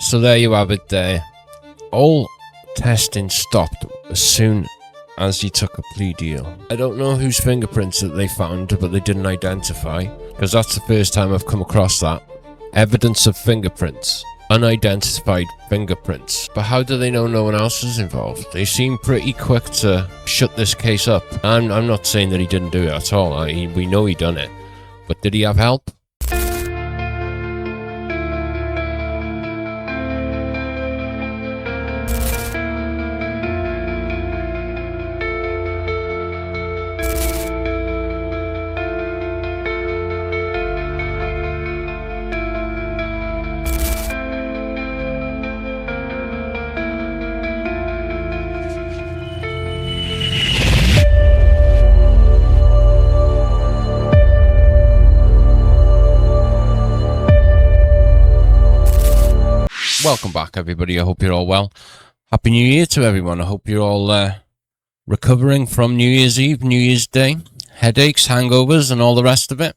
So there you have it there. All testing stopped as soon as he took a plea deal. I don't know whose fingerprints that they found, but they didn't identify, because that's the first time I've come across that. Evidence of fingerprints. Unidentified fingerprints. But how do they know no one else is involved? They seem pretty quick to shut this case up. I'm not saying that he didn't do it at all. We know he done it. But did he have help? Welcome back, everybody. I hope you're all well. Happy New Year to everyone. I hope you're all recovering from New Year's Eve, New Year's Day, headaches, hangovers, and all the rest of it.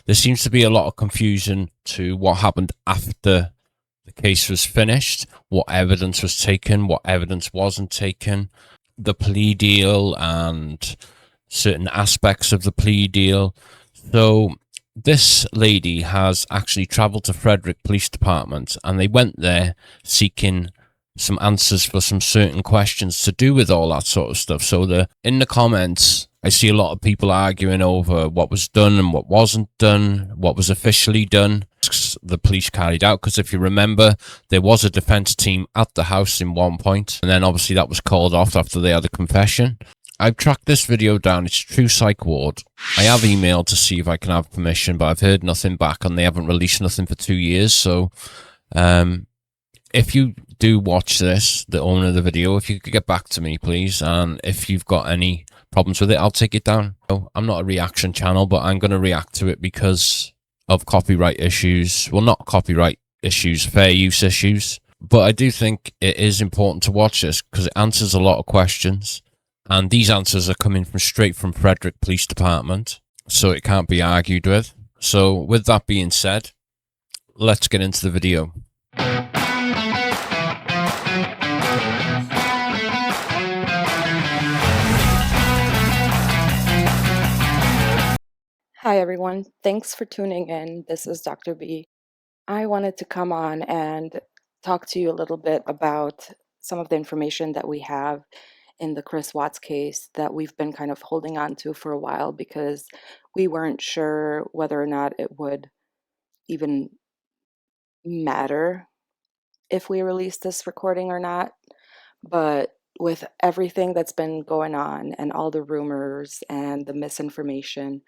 There seems to be a lot of confusion to what happened after the case was finished, what evidence was taken, what evidence wasn't taken, the plea deal, and certain aspects of the plea deal. So this lady has actually travelled to Frederick Police Department, and they went there seeking some answers for some certain questions to do with all that sort of stuff. So in the comments, I see a lot of people arguing over what was done and what wasn't done, what was officially done, the police carried out. Because if you remember, there was a defence team at the house in one point, and then obviously that was called off after they had a confession. I've tracked this video down. It's True Psych Ward. I have emailed to see if I can have permission, but I've heard nothing back, and they haven't released nothing for 2 years. So if you do watch this, the owner of the video, if you could get back to me, please. And if you've got any problems with it, I'll take it down. I'm not a reaction channel, but I'm going to react to it because of copyright issues. Well, not copyright issues, fair use issues. But I do think it is important to watch this because it answers a lot of questions. And these answers are coming from straight from Frederick Police Department, so it can't be argued with. So with that being said, let's get into the video. Hi everyone, thanks for tuning in. This is Dr. B. I wanted to come on and talk to you a little bit about some of the information that we have in the Chris Watts case that we've been kind of holding on to for a while because we weren't sure whether or not it would even matter if we released this recording or not. But with everything that's been going on and all the rumors and the misinformation,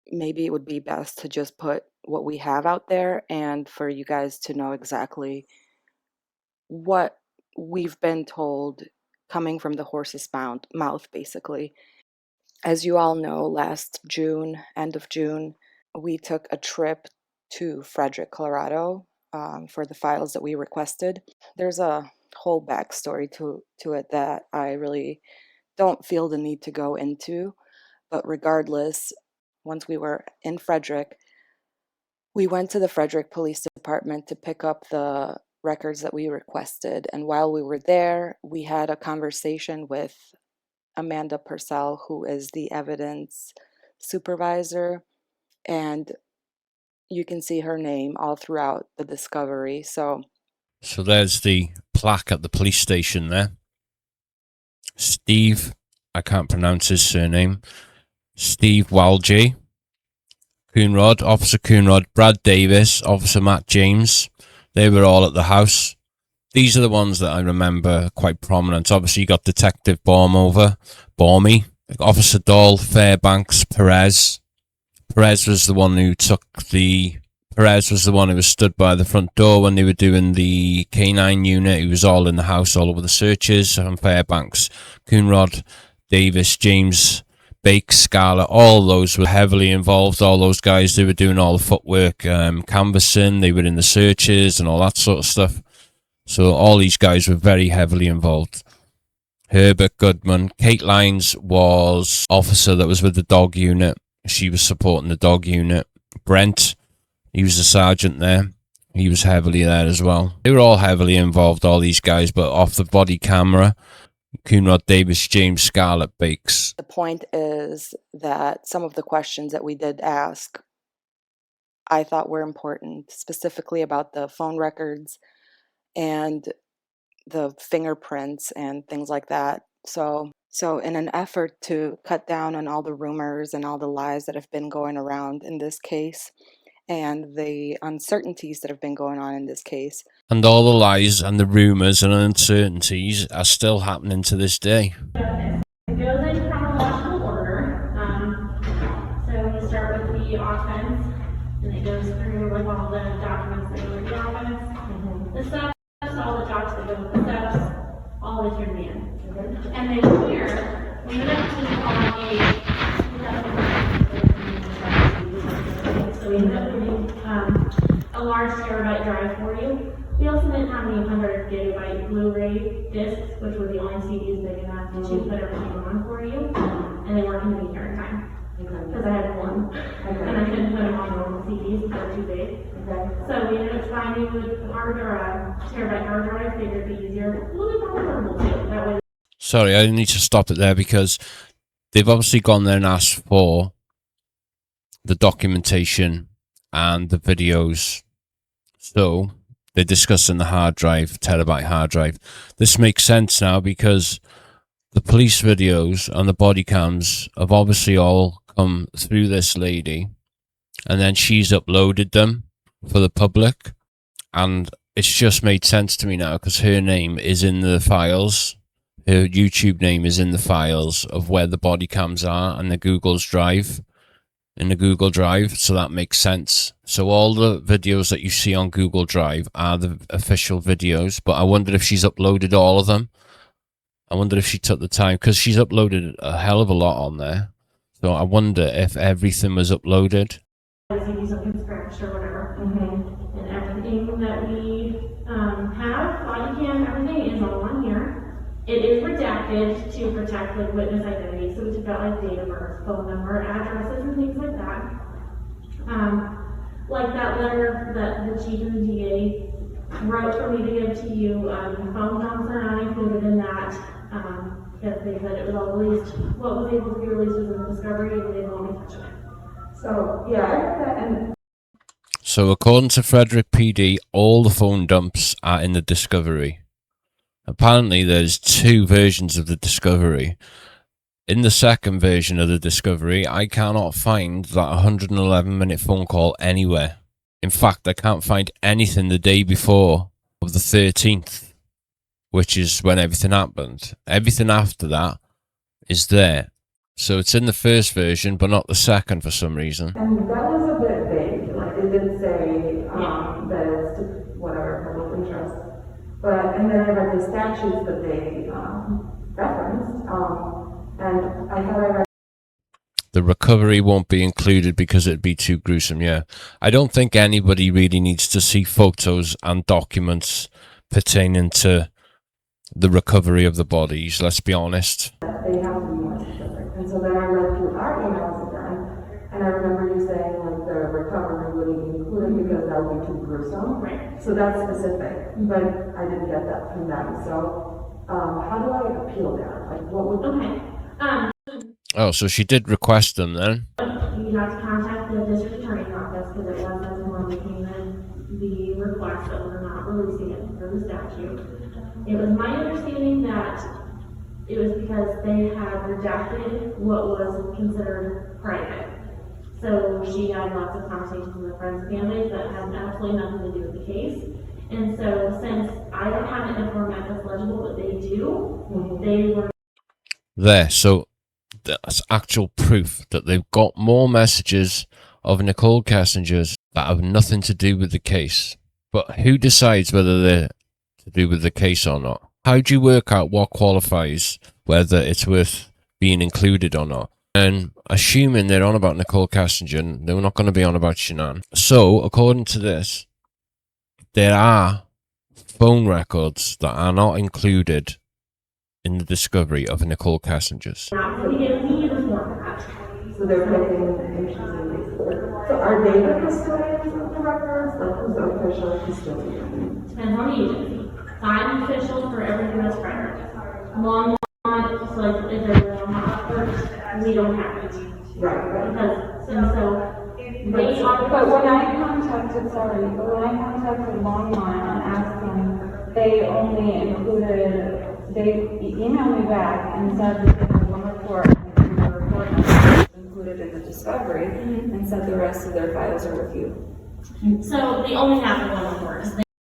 maybe it would be best to just put what we have out there and for you guys to know exactly what we've been told coming from the horse's mouth, basically. As you all know, last June, end of June, we took a trip to Frederick, Colorado for the files that we requested. There's a whole backstory to it that I really don't feel the need to go into, but regardless, once we were in Frederick, we went to the Frederick Police Department to pick up the records that we requested. And while we were there, we had a conversation with Amanda Purcell, who is the evidence supervisor. And you can see her name all throughout the discovery. So there's the plaque at the police station there. Steve, I can't pronounce his surname. Steve Walje, Coonrod, Officer Coonrod, Brad Davis, Officer Matt James. They were all at the house. These are the ones that I remember quite prominent. Obviously, you got Detective Bormy, Officer Dahl, Fairbanks, Perez. Perez was the one who was stood by the front door when they were doing the K9 unit. He was all in the house, all over the searches. And Fairbanks, Coonrod, Davis, James, Bake, Scarlett, all those were heavily involved. All those guys, they were doing all the footwork, canvassing, they were in the searches and all that sort of stuff. So all these guys were very heavily involved. Herbert Goodman. Kate Lyons was officer that was with the dog unit. She was supporting the dog unit. Brent, he was a sergeant there. He was heavily there as well. They were all heavily involved, all these guys, but off the body camera, Coonrod Davis, James, Scarlett, Bakes. The point is that some of the questions that we did ask, I thought were important, specifically about the phone records and the fingerprints and things like that. So in an effort to cut down on all the rumors and all the lies that have been going around in this case and the uncertainties that have been going on in this case. And all the lies and the rumors and uncertainties are still happening to this day. It goes in chronological order. So we start with the offense, and it goes through like all the documents that go with the offense, the steps, all the docs that go with the steps, all the way through the end. And then here, we ended up doing so we ended up doing a large terabyte drive for you. We also didn't have any 100 gigabyte Blu-ray discs, which were the only CDs big enough to put everything on for you, and they weren't going to be here in time. Because I had one, and I couldn't put them on normal CDs because they're too big. So we ended up finding a terabyte hard drive, figured it'd be easier, a little bit more portable too. That way. Sorry, I need to stop it there because they've obviously gone there and asked for the documentation and the videos. So they're discussing the hard drive, terabyte hard drive. This makes sense now because the police videos and the body cams have obviously all come through this lady, and then she's uploaded them for the public, and it's just made sense to me now because her name is in the files. Her YouTube name is in the files of where the body cams are and the Google's drive. In the Google Drive, so that makes sense. So all the videos that you see on Google Drive are the official videos, but I wondered if she's uploaded all of them. I wondered if she took the time, because she's uploaded a hell of a lot on there. So I wonder if everything was uploaded. CDs something scratched or whatever. And everything that we have, body cam, everything is all on here. It is redacted to protect like witness identity, so we took out like date of birth, phone number, addresses, and things like that. Like that letter that the chief and the tghey wrote for me to give to you, phone numbers are not included in that, because they said it was all released. What was able to be released was in the discovery, and they didn't want me touching it. So yeah, I heard that. And so according to Frederick PD, all the phone dumps are in the discovery. Apparently there's two versions of the discovery. In the second version of the discovery, I cannot find that 111-minute phone call anywhere. In fact, I can't find anything the day before of the 13th, which is when everything happened. Everything after that is there. So it's in the first version, but not the second for some reason. And that was a bit vague. Like, it did say that it's to whatever public interest. But, and then I read the statutes that they referenced, and I thought I read. The recovery won't be included because it'd be too gruesome, yeah. I don't think anybody really needs to see photos and documents pertaining to the recovery of the bodies, let's be honest. They have to be more specific. And so then I read through our emails again, and I remember you saying like the recovery wouldn't be included because that would be too gruesome. Right. So that's specific, but I didn't get that from them. So how do I appeal that? Like, what would? Okay. Oh, so she did request them then? You have to contact the district attorney's office because it was as when we came in the request that we're not releasing it for the statute. It was my understanding that it was because they had redacted what was considered private. So she had lots of conversations with her friends and families that had absolutely nothing to do with the case. And so since I don't have it in a format that's legible, but they do, they were there. So that's actual proof that they've got more messages of Nicole Kessinger's that have nothing to do with the case. But who decides whether they're to do with the case or not? How do you work out what qualifies whether it's worth being included or not? And assuming they're on about Nicole Kessinger, they're not going to be on about Shanann. So, according to this, there are phone records that are not included in the discovery of Nicole Kessinger's. So they're taking issues in cases. So are they the custodians of the records? Like who's the official custodian? Depends on the agency. I'm official for everything that's Frederick. Long on, so like if there's a not we don't have it. Right. Because, and so, they are. But when I contacted Longmont and asked them, they only included, they emailed me back and said that they had one report, and the report was included in the discovery, and said the rest of their files are with you. So they only have the one report.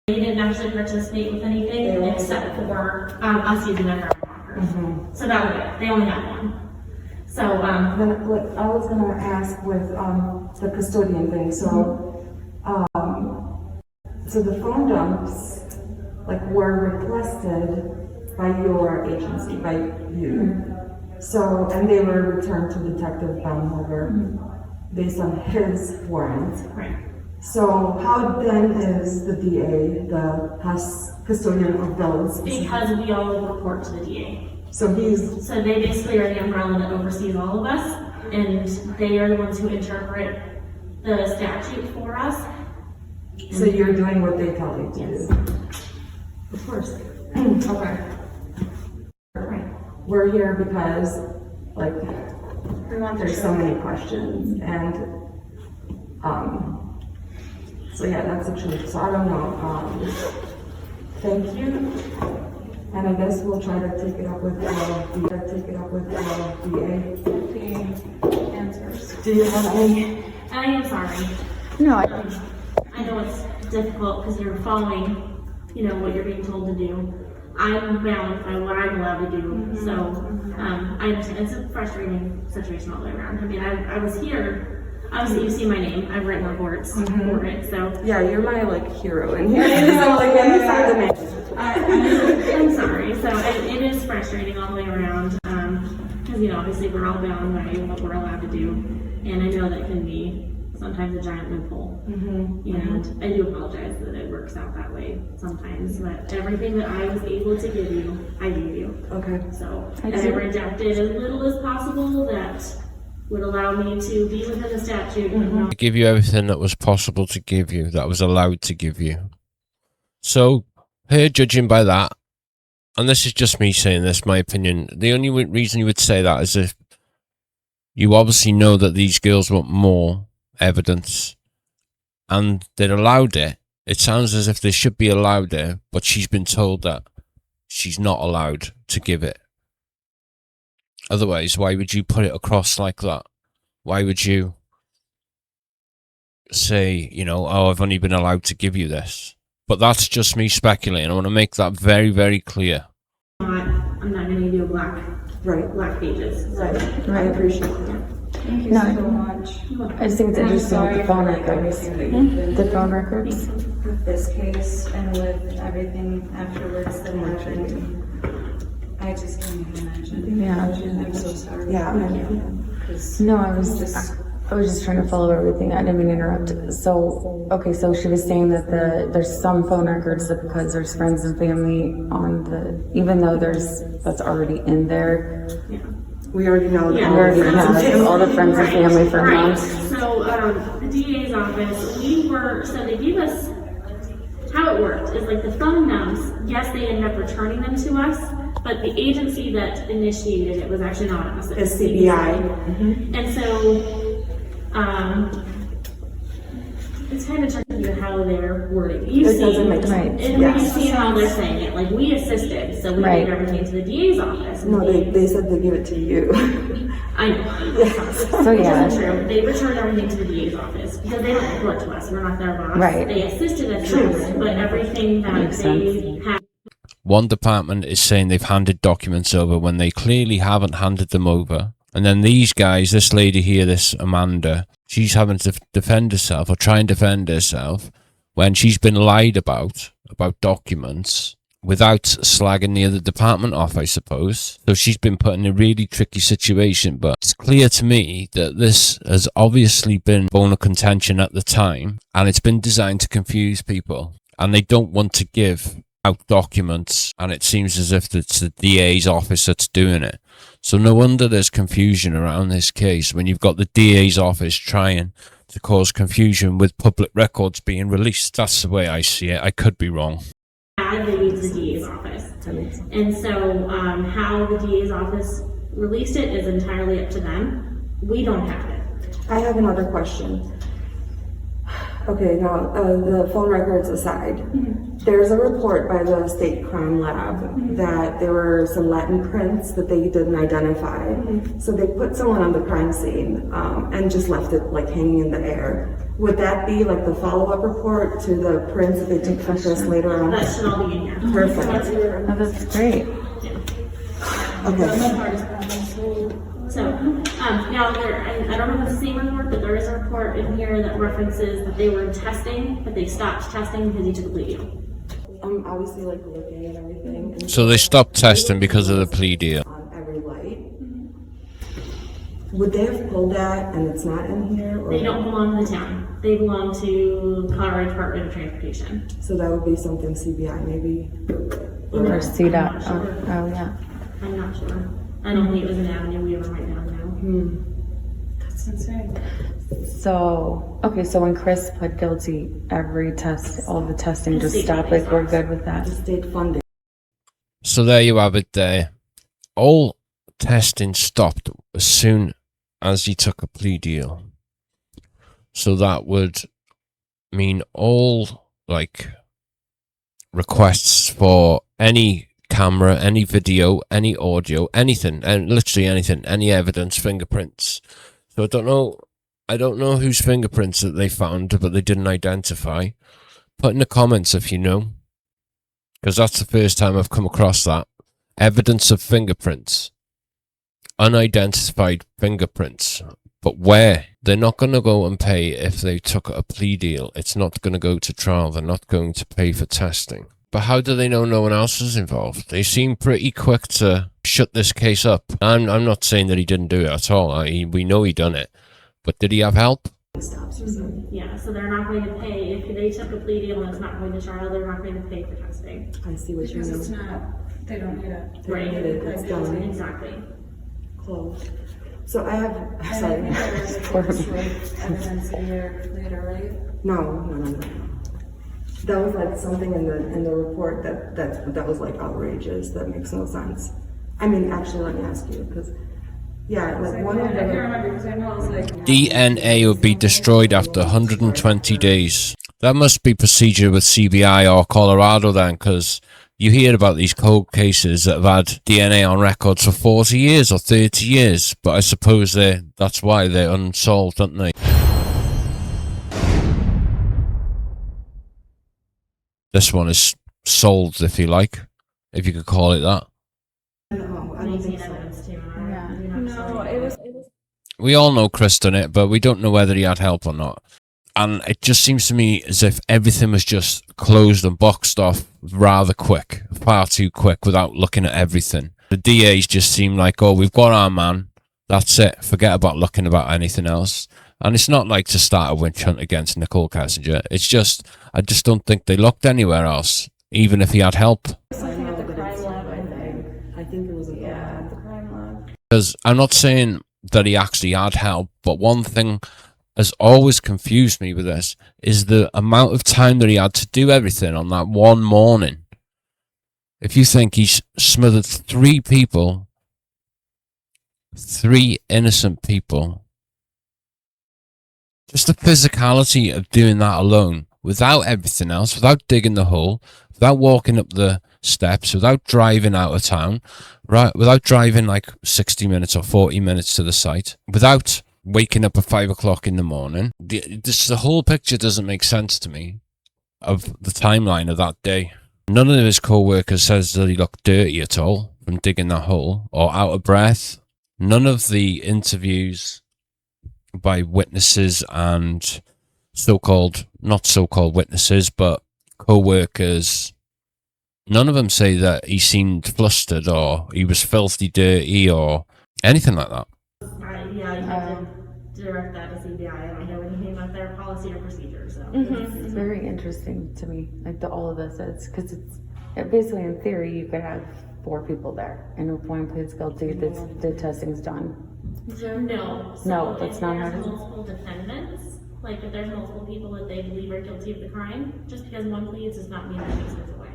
They didn't actually participate with anything except for us using their markers. So that was it. They only have one. So Then, like, I was gonna ask with, the custodian thing, so, so the phone dumps, like, were requested by your agency, by you. So, and they were returned to Detective Baumhofer based on his warrant. right. So how then is the DA, the custodian of those? Because we all report to the DA. So he's, So they basically are the umbrella that oversees all of us, and they are the ones who interpret the statute for us. so you're doing what they tell you to Yes. do? Of course. Okay. Right. We're here because, like, there's so many questions, and, so yeah, that's the truth. So I don't know, thank you. And I guess we'll try to take it up with the DA. Answers. Do you have any? I am sorry. No, I know it's difficult because you're following, what you're being told to do. I'm bound by what I'm allowed to do. So I understand it's a frustrating situation all the way around. I mean, I was here. Obviously, you see my name. I've written reports for it. So Yeah, you're my, like, hero in here. I'm sorry. So it is frustrating all the way around. Because obviously we're all bound by what we're allowed to do, and I know that can be sometimes a giant loophole. And I do apologize that it works out that way sometimes, but everything that I was able to give you, I gave you. Okay. So, and I redacted as little as possible that would allow me to be within the statute. I give you everything that was possible to give you, that was allowed to give you. So, here, judging by that, and this is just me saying this, my opinion, the only reason you would say that is if you obviously know that these girls want more evidence, and they're allowed it. It sounds as if they should be allowed it, but she's been told that she's not allowed to give it. Otherwise, why would you put it across like that? Why would you say, oh, I've only been allowed to give you this? But that's just me speculating. I want to make that very, very clear. I'm not going to do black pages. So. Right. I appreciate that. Thank you so much. I just think it's interesting with the phone records. The phone records. With this case and with everything afterwards that happened, I just can't even imagine. Yeah. I'm so sorry. Yeah. No, I was just trying to follow everything. I didn't mean to interrupt. So, okay, so she was saying that there's some phone records that because there's friends and family on even though that's already in there. Yeah. We already know that. Yeah. We already have all the friends and family for Right. months. So the DA's office, so they gave us, how it worked is like the phone dumps, yes, they ended up returning them to us, but the agency that initiated it was actually not us. It was CBI. And so, it's kind of tricky how they're wording it. It doesn't make sense. And Yes. you see how they're saying it, like we assisted, so we Right. gave everything to the DA's office. and No, they said they give it to you. I know. So Which yeah. isn't true. They returned everything to the DA's office because they don't report to us. We're not their boss. Right. They assisted us, yes, but everything that Makes they sense. had. One department is saying they've handed documents over when they clearly haven't handed them over. And then these guys, this lady here, this Amanda, she's having to defend herself or try and defend herself when she's been lied about documents without slagging the other department off, I suppose. So she's been put in a really tricky situation. But it's clear to me that this has obviously been bone of contention at the time, and it's been designed to confuse people. And they don't want to give out documents, and it seems as if it's the DA's office that's doing it. So no wonder there's confusion around this case when you've got the DA's office trying to cause confusion with public records being released. That's the way I see it. I could be wrong. They leave the DA's office. And so how the DA's office released it is entirely up to them. We don't have it. I have another question. Okay, now, the phone records aside, there's a report by the state crime lab that there were some Latin prints that they didn't identify. So they put someone on the crime scene and just left it like hanging in the air. Would that be like the follow-up report to the prints that they took from Chris later on? That should all be in here. Perfect. Oh, that's great. Okay. So, now I don't know if it's the same report, but there is a report in here that references that they were testing, but they stopped testing because he took a plea deal. I'm obviously like looking at everything. And So they stopped testing because of the plea deal. on every light. Would they have pulled that and it's not in here? Or They don't belong to the town. They belong to Colorado Department of Transportation. So that would be something CBI maybe. Or see that. I'm not sure. Oh, yeah. I'm not sure. I don't think it was an avenue we ever went down now. That's insane. So, okay, so when Chris pled guilty, every test, all the testing The just state stopped, police like we're office. good with that. The state funding. So there you have it there. All testing stopped as soon as he took a plea deal. So that would mean all, like, requests for any camera, any video, any audio, anything, and literally anything, any evidence, fingerprints. So I don't know whose fingerprints that they found, but they didn't identify. Put in the comments if you know, because that's the first time I've come across that. Evidence of fingerprints. Unidentified fingerprints. But where? They're not going to go and pay if they took a plea deal. It's not going to go to trial. They're not going to pay for testing. But how do they know no one else is involved? They seem pretty quick to shut this case up. I'm not saying that he didn't do it at all. We know he done it. But did he have help? Yeah, so they're not going to pay, if they took a plea deal and it's not going to trial, they're not going to pay for testing. I see what you Because it's mean. not, they don't need it. Right. It's done. Exactly. Closed. So I have, And I sorry. think there's like evidence a year later, right? No. That was like something in the report that was like outrageous. That makes no sense. I mean, actually, let me ask you, because yeah, like one of I can't the remember because I know it was like. DNA would be destroyed after 120 days. That must be procedure with CBI or Colorado then, because you hear about these cold cases that have had DNA on records for 40 years or 30 years, but I suppose that's why they're unsolved, aren't they? This one is solved, if you like, if you could call it that. no, I don't think so. Evidence too. Yeah. No, it was. We all know Chris done it, but we don't know whether he had help or not. And it just seems to me as if everything was just closed and boxed off rather quick, far too quick, without looking at everything. The DAs just seem like, oh, we've got our man, that's it, forget about looking about anything else. And it's not like to start a witch hunt against Nicole Kessinger. It's just, I just don't think they looked anywhere else, even if he had help. Something at the crime lab, I think. I think it was a Yeah, at the crime lab. Because I'm not saying that he actually had help, but one thing has always confused me with this is the amount of time that he had to do everything on that one morning. If you think he's smothered 3 people, 3 innocent people, just the physicality of doing that alone, without everything else, without digging the hole, without walking up the steps, without driving out of town, right? Without driving like 60 minutes or 40 minutes to the site, without waking up at 5 o'clock in the morning. The whole picture doesn't make sense to me of the timeline of that day. None of his co-workers says that he looked dirty at all from digging that hole or out of breath. None of the interviews by witnesses and not so-called witnesses, but co-workers, none of them say that he seemed flustered or he was filthy dirty or anything like that. Yeah, you have to direct that to CBI. I don't know anything about their policy or procedure, so. It's very interesting to me, like all of this is, because it's basically in theory you could have 4 people there, and if one pleads guilty, the testing's done. No. No, that's not how it is. If there's multiple defendants, Like, if there's multiple people that they believe are guilty of the crime, just because one pleads does not mean that case goes away.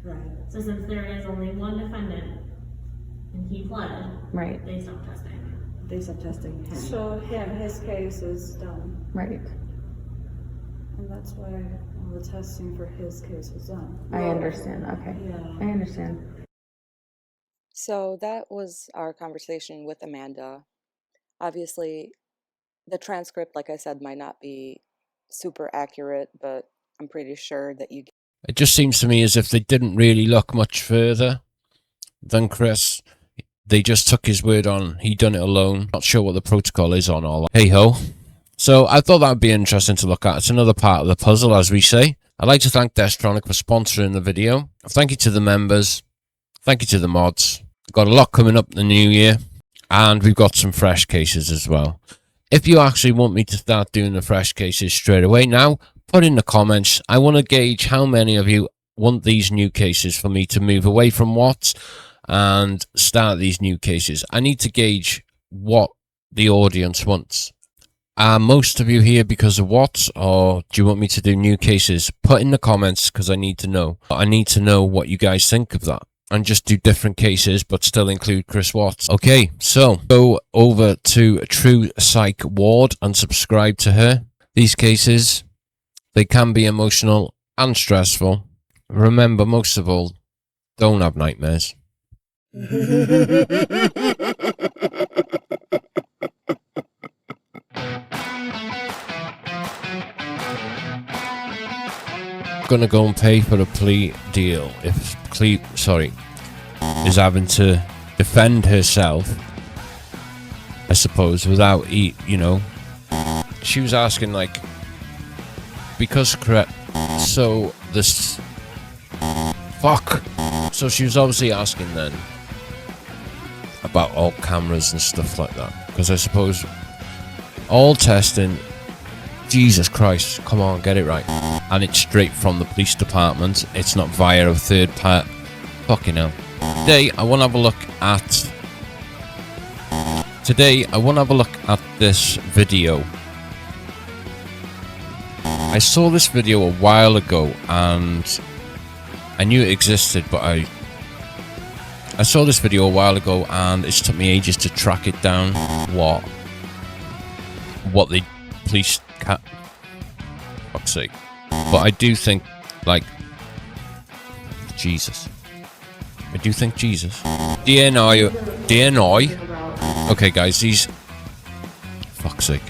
Right. So since there is only one defendant, and he pled, Right, they stopped testing. They stopped testing him. So his case is done, right. and that's why all the testing for his case was done. I understand, okay. Yeah. I understand. So that was our conversation with Amanda. Obviously, the transcript, like I said, might not be super accurate, but I'm pretty sure that you. It just seems to me as if they didn't really look much further than Chris. They just took his word on. He done it alone. Not sure what the protocol is on all that. Hey ho. So I thought that would be interesting to look at. It's another part of the puzzle, as we say. I'd like to thank Destronic for sponsoring the video. Thank you to the members. Thank you to the mods. Got a lot coming up in the new year. And we've got some fresh cases as well. If you actually want me to start doing the fresh cases straight away now, put in the comments. I want to gauge how many of you want these new cases for me to move away from Watts and start these new cases. I need to gauge what the audience wants. Are most of you here because of Watts, or do you want me to do new cases? Put in the comments, because I need to know. I need to know what you guys think of that. And just do different cases, but still include Chris Watts. Okay, so go over to True Psych Ward and subscribe to her. These cases, they can be emotional and stressful. Remember, most of all, don't have nightmares. Gonna go and pay for a plea deal if is having to defend herself, I suppose, without she was asking, like, because correct, so this fuck, so she was obviously asking then about all cameras and stuff like that, because I suppose all testing, Jesus Christ, come on, get it right. And it's straight from the police department. It's not via a third part. Fucking hell. Today, I want to have a look at this video. I saw this video a while ago, and I knew it existed, but I saw this video a while ago, and it took me ages to track it down. What the police cat. Fuck's sake. But I do think, like, Jesus. I do think Jesus. DNI. Okay, guys, these. Fuck's sake.